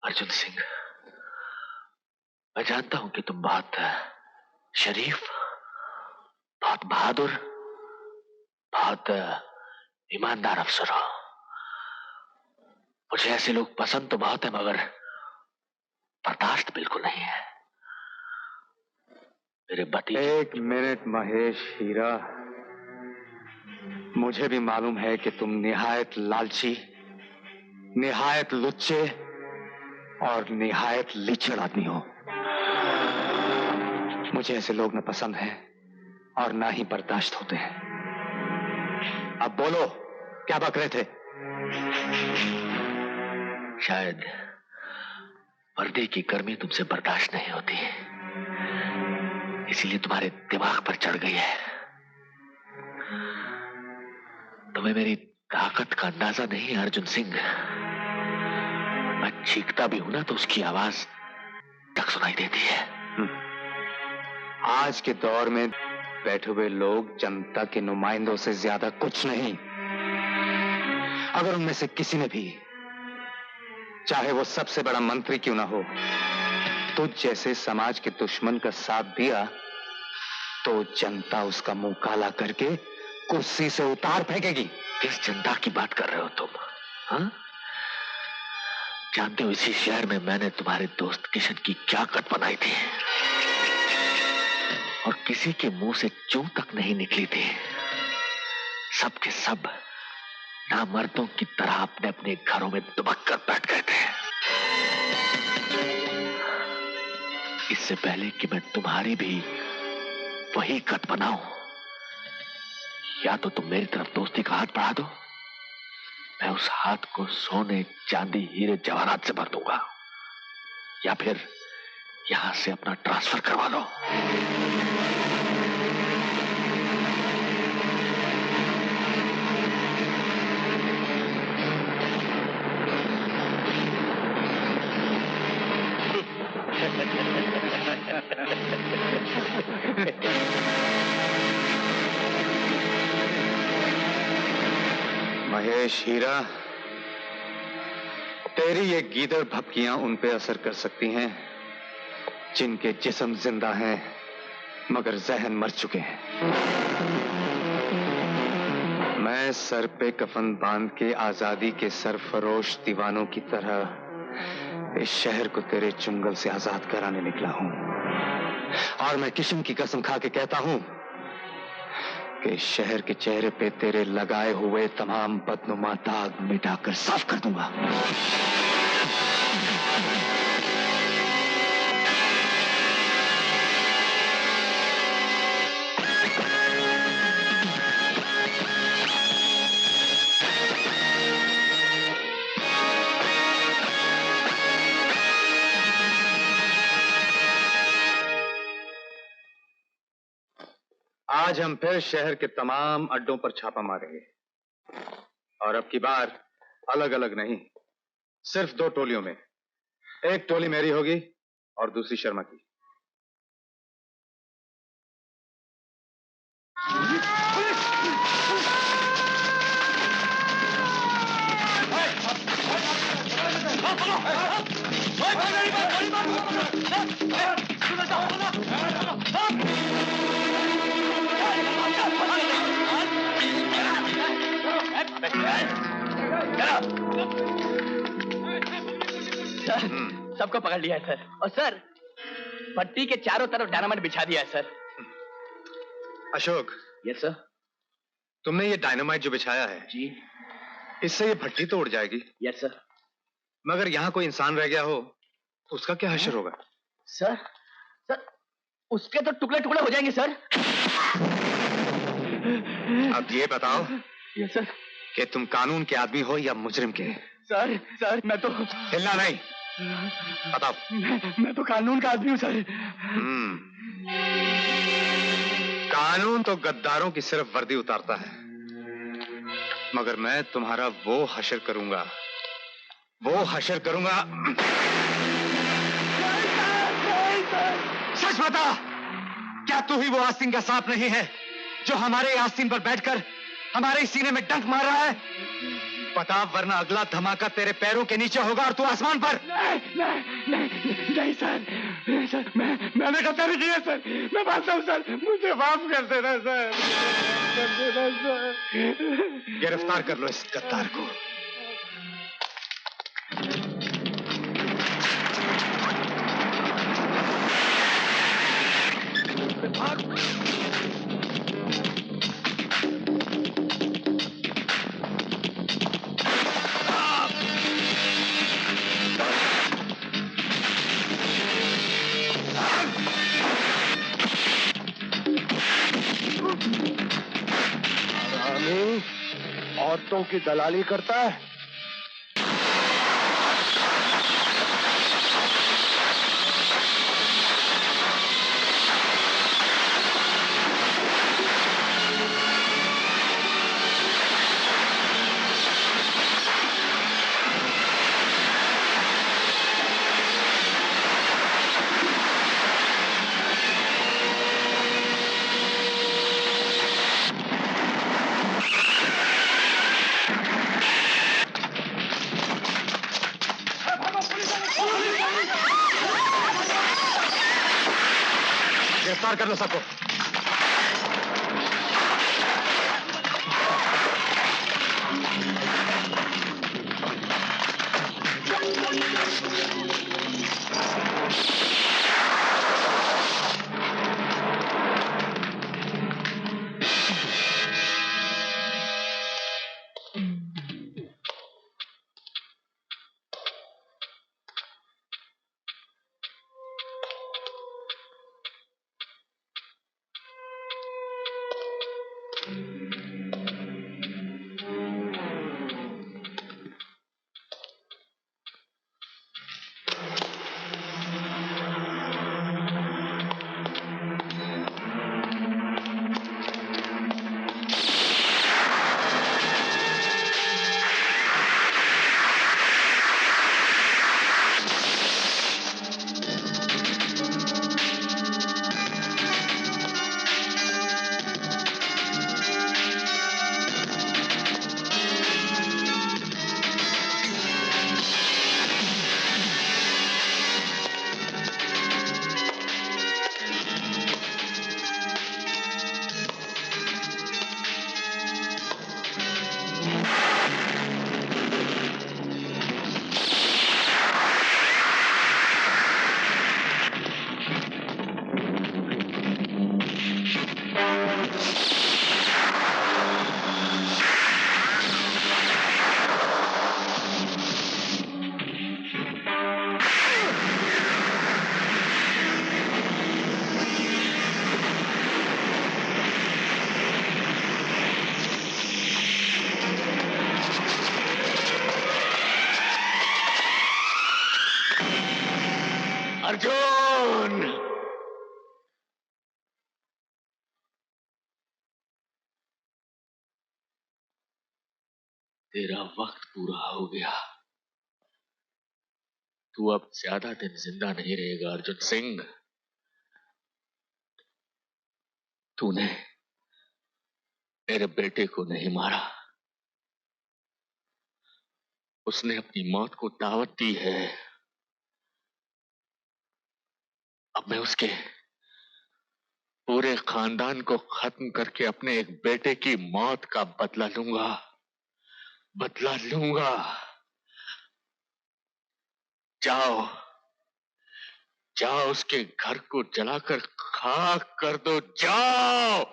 अर्जुन सिंह, मैं जानता हूं कि तुम बहुत शरीफ, बहुत बहादुर, बहुत ईमानदार अफसर हो। मुझे ऐसे लोग पसंद तो बहुत है, मगर बर्दाश्त बिल्कुल नहीं है। मेरे भतीजे। एक मिनट महेश हीरा, मुझे भी मालूम है कि तुम निहायत लालची, निहायत लुच्चे और निहायत लीचड़ आदमी हो। मुझे ऐसे लोग न पसंद हैं और ना ही बर्दाश्त होते हैं। अब बोलो, क्या बक रहे थे? शायद वर्दी की गर्मी तुमसे बर्दाश्त नहीं होती, इसीलिए तुम्हारे दिमाग पर चढ़ गई है। तुम्हें मेरी ताकत का अंदाजा नहीं है अर्जुन सिंह। मैं चीखता भी हूं ना तो उसकी आवाज तक सुनाई देती है। आज के दौर में बैठे हुए लोग जनता के नुमाइंदों से ज्यादा कुछ नहीं। अगर उनमें से किसी ने भी, चाहे वो सबसे बड़ा मंत्री क्यों ना हो, तुझ जैसे समाज के दुश्मन का साथ दिया तो जनता उसका मुंह काला करके कुर्सी से उतार फेंकेगी। किस जनता की बात कर रहे हो तुम? हाँ? जानते हो इसी शहर में मैंने तुम्हारे दोस्त किशन की क्या कट बनाई थी, और किसी के मुंह से चू तक नहीं निकली थी। सब के सब नामर्दों की तरह अपने अपने घरों में दुबक कर बैठ गए थे। इससे पहले कि मैं तुम्हारी भी वही कट बनाऊं, या तो तुम मेरी तरफ दोस्ती का हाथ बढ़ा दो, मैं उस हाथ को सोने, चांदी, हीरे, जवाहरात से भर दूंगा, या फिर यहां से अपना ट्रांसफर करवा लो। महेश हीरा, तेरी ये गीदड़ भपकियां उन पे असर कर सकती हैं जिनके जिस्म जिंदा हैं मगर जहन मर चुके हैं। मैं सर पे कफन बांध के आजादी के सरफरोश दीवानों की तरह इस शहर को तेरे चुंगल से आजाद कराने निकला हूं, और मैं किशन की कसम खा के कहता हूं कि इस शहर के चेहरे पे तेरे लगाए हुए तमाम बदनुमा दाग मिटाकर साफ कर दूंगा। आज हम फिर शहर के तमाम अड्डों पर छापा मारेंगे, और अब की बार अलग अलग नहीं, सिर्फ 2 टोलियों में। एक टोली मेरी होगी और दूसरी शर्मा की। सर, सबको पकड़ लिया है सर, और सर भट्टी के चारों तरफ डायनामाइट बिछा दिया है सर। अशोक। Yes sir. तुमने ये डायनामाइट जो बिछाया है जी, इससे ये भट्टी तो उड़ जाएगी। Yes sir. मगर यहाँ कोई इंसान रह गया हो तो उसका क्या हश्र होगा? सर, सर उसके तो टुकड़े टुकड़े हो जाएंगे सर। अब ये बताओ यस सर कि तुम कानून के आदमी हो या मुजरिम के? सर मैं तो हिलना नहीं, बताओ। मैं तो कानून का आदमी हूँ सर। कानून तो गद्दारों की सिर्फ वर्दी उतारता है, मगर मैं तुम्हारा वो हश्र करूंगा, वो हश्र करूंगा। सच बता, क्या तू ही वो आस्तीन का सांप नहीं है जो हमारे आस्तीन पर बैठकर हमारे सीने में डंक मार रहा है? पता, वरना अगला धमाका तेरे पैरों के नीचे होगा और तू आसमान पर। नहीं सर, नहीं सर, मैंने कतल नहीं किया सर, मैं मानता हूँ सर, मुझे माफ कर देना सर, गिरफ्तार कर लो इस गद्दार को। औरतों की दलाली करता है। गिरफ्तार कर लो सबको। अर्जुन, तेरा वक्त पूरा हो गया। तू अब ज्यादा दिन जिंदा नहीं रहेगा अर्जुन सिंह। तूने मेरे बेटे को नहीं मारा, उसने अपनी मौत को दावत दी है। अब मैं उसके पूरे खानदान को खत्म करके अपने एक बेटे की मौत का बदला लूंगा, बदला लूंगा। जाओ, जाओ उसके घर को जलाकर खाक कर दो, जाओ।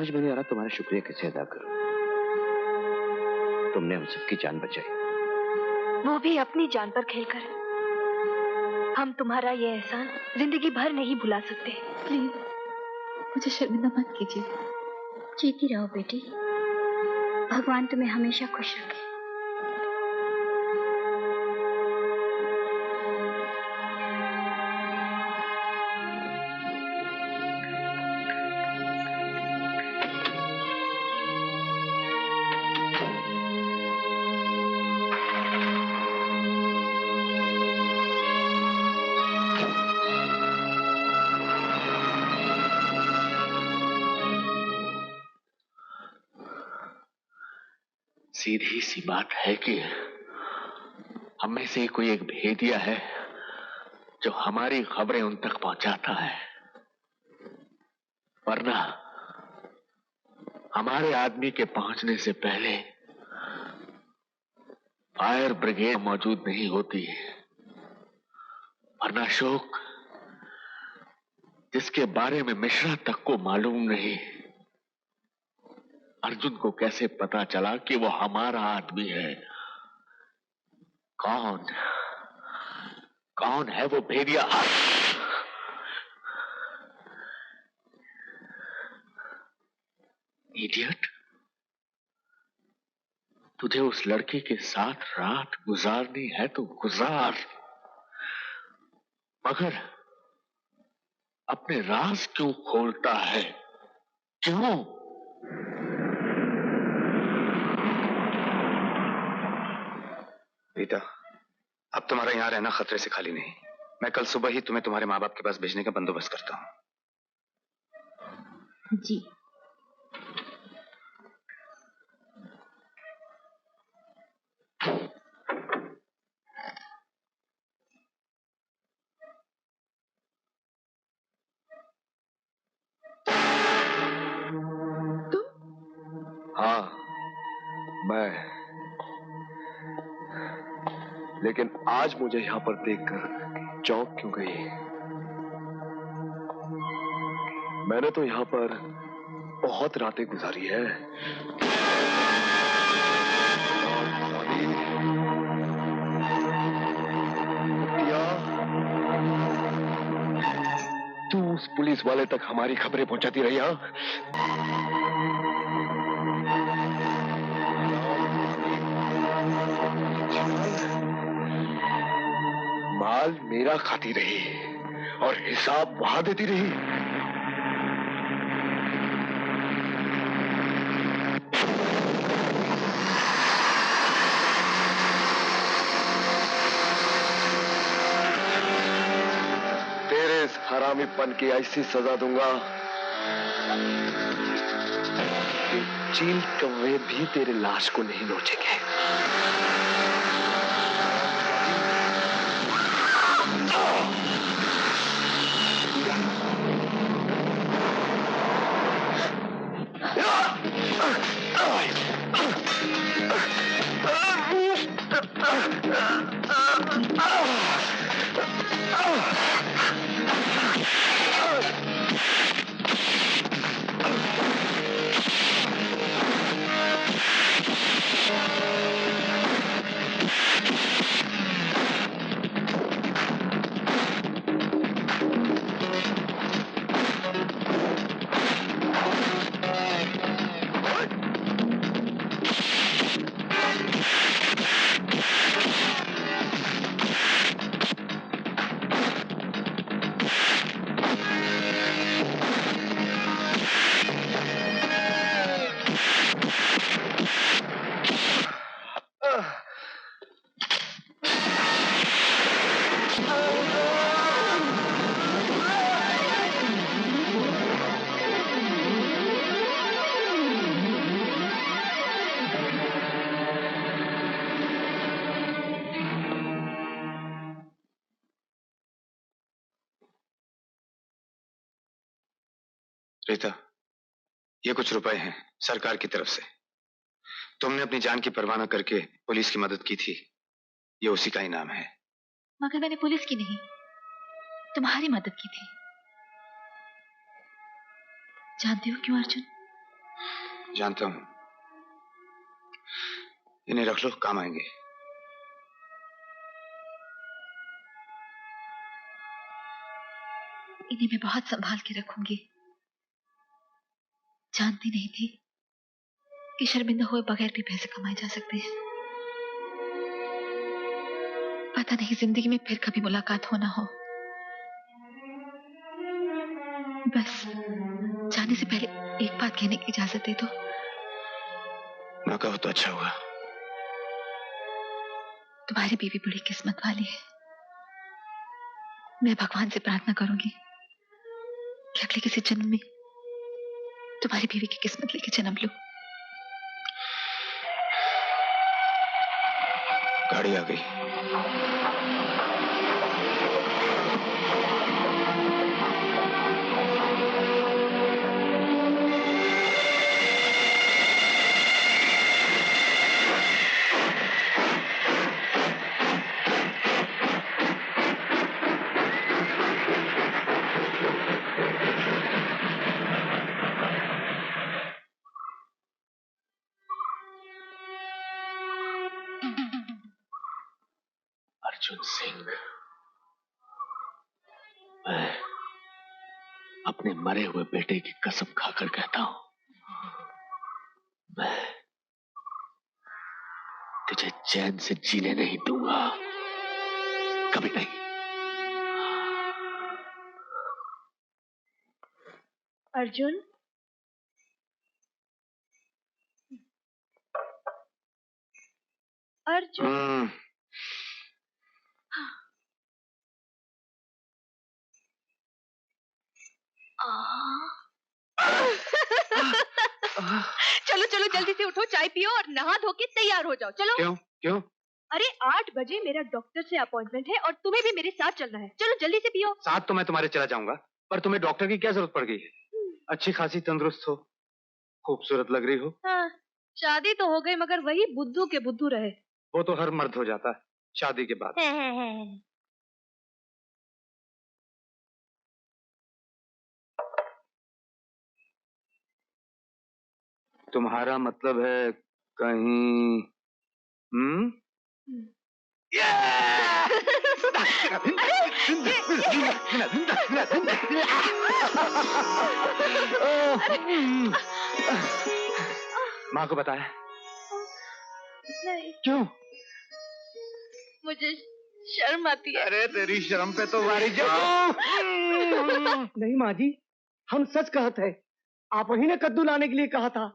समझ में नहीं आ रहा तुम्हारा शुक्रिया कैसे अदा करूं। तुमने हम सबकी जान बचाई, वो भी अपनी जान पर खेलकर। हम तुम्हारा ये एहसान जिंदगी भर नहीं भुला सकते। प्लीज मुझे शर्मिंदा मत कीजिए। जीती रहो बेटी, भगवान तुम्हें हमेशा खुश रखे। सीधी सी बात है कि हम में से कोई एक भेदिया है जो हमारी खबरें उन तक पहुंचाता है, वरना हमारे आदमी के पहुंचने से पहले फायर ब्रिगेड मौजूद नहीं होती। वरना अशोक, जिसके बारे में मिश्रा तक को मालूम नहीं, अर्जुन को कैसे पता चला कि वो हमारा आदमी है? कौन कौन है वो भेदिया? इडियट, तुझे उस लड़की के साथ रात गुजारनी है तो गुजार, मगर अपने राज क्यों खोलता है? क्यों? रीता, अब तुम्हारा यहाँ रहना खतरे से खाली नहीं। मैं कल सुबह ही तुम्हें तुम्हारे माँ बाप के पास भेजने का बंदोबस्त करता हूँ। जी। हाँ, मैं। लेकिन आज मुझे यहाँ पर देखकर चौंक क्यों गई? मैंने तो यहाँ पर बहुत रातें गुजारी है। तू उस पुलिस वाले तक हमारी खबरें पहुंचाती रही? हाँ, माल मेरा खाती रही और हिसाब वहां देती रही। तेरे इस हरामीपन की ऐसी सजा दूंगा कि चील कौवे भी तेरे लाश को नहीं नोचेंगे। रीता, ये कुछ रुपए हैं सरकार की तरफ से। तुमने अपनी जान की परवाह न करके पुलिस की मदद की थी, ये उसी का इनाम है। मगर मैंने पुलिस की नहीं, तुम्हारी मदद की थी। जानते हो क्यों अर्जुन? जानता हूं, इन्हें रख लो, काम आएंगे। इन्हें मैं बहुत संभाल के रखूंगी। जानती नहीं थी कि शर्मिंदा हुए बगैर भी पैसे कमाए जा सकते हैं। पता नहीं जिंदगी में फिर कभी मुलाकात हो ना हो। बस जाने से पहले एक बात कहने की इजाजत दे दो। ना कहो तो अच्छा हुआ। तुम्हारी बीवी बड़ी किस्मत वाली है। मैं भगवान से प्रार्थना करूंगी कि अगले किसी जन्म में तुम्हारी बीवी की किस्मत लेके जन्म लो। गाड़ी आ गई। अर्जुन सिंह, मैं अपने मरे हुए बेटे की कसम खाकर कहता हूं, मैं तुझे चैन से जीने नहीं दूंगा, कभी नहीं। अर्जुन, अर्जुन। चलो चलो जल्दी से उठो, चाय पियो और नहा धो के तैयार हो जाओ। चलो। क्यों क्यों? अरे 8 बजे मेरा डॉक्टर से अपॉइंटमेंट है और तुम्हें भी मेरे साथ चलना है। चलो जल्दी से पियो। साथ तो मैं तुम्हारे चला जाऊंगा, पर तुम्हें डॉक्टर की क्या जरूरत पड़ गई है? अच्छी खासी तंदुरुस्त हो, खूबसूरत लग रही हो। हाँ, शादी तो हो गई मगर वही बुद्धू के बुद्धू रहे। वो तो हर मर्द हो जाता है शादी के बाद। तुम्हारा मतलब है कहीं माँ को बताया? नहीं। क्यों? मुझे शर्म आती है। अरे तेरी शर्म पे तो वारी जाओ। नहीं माँ जी, हम सच कहते हैं। आप ही ने कद्दू लाने के लिए कहा था।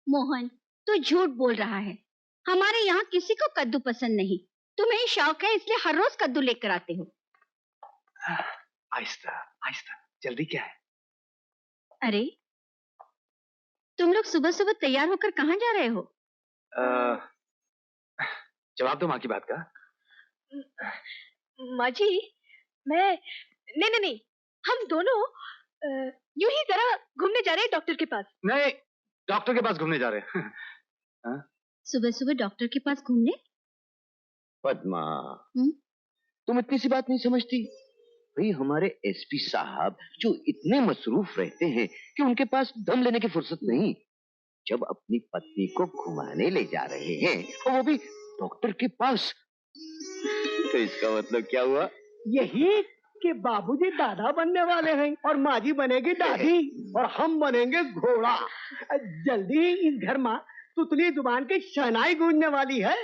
मोहन, तू झूठ बोल रहा है। हमारे यहाँ किसी को कद्दू पसंद नहीं। तुम्हें शौक है इसलिए हर रोज कद्दू लेकर आते हो। आहिस्ता आहिस्ता, जल्दी क्या है? अरे तुम लोग सुबह सुबह तैयार होकर कहाँ जा रहे हो? जवाब दो माँ की बात का। माँ जी, मैं नहीं, हम दोनों यूं ही जरा घूमने जा रहे हैं डॉक्टर के पास। नहीं, डॉक्टर के पास घूमने जा रहे हैं। सुबह सुबह डॉक्टर के पास घूमने? पद्मा, तुम इतनी सी बात नहीं समझती? भाई हमारे एसपी साहब जो इतने मसरूफ रहते हैं कि उनके पास दम लेने की फुर्सत नहीं। जब अपनी पत्नी को घुमाने ले जा रहे हैं और वो भी डॉक्टर के पास, तो इसका मतलब क्या हुआ? यही कि बाबूजी दादा बनने वाले हैं और माँ जी बनेगी दादी और हम बनेंगे घोड़ा। जल्दी ही इस घर में तुतली जुबान की शहनाई गूंजने वाली है।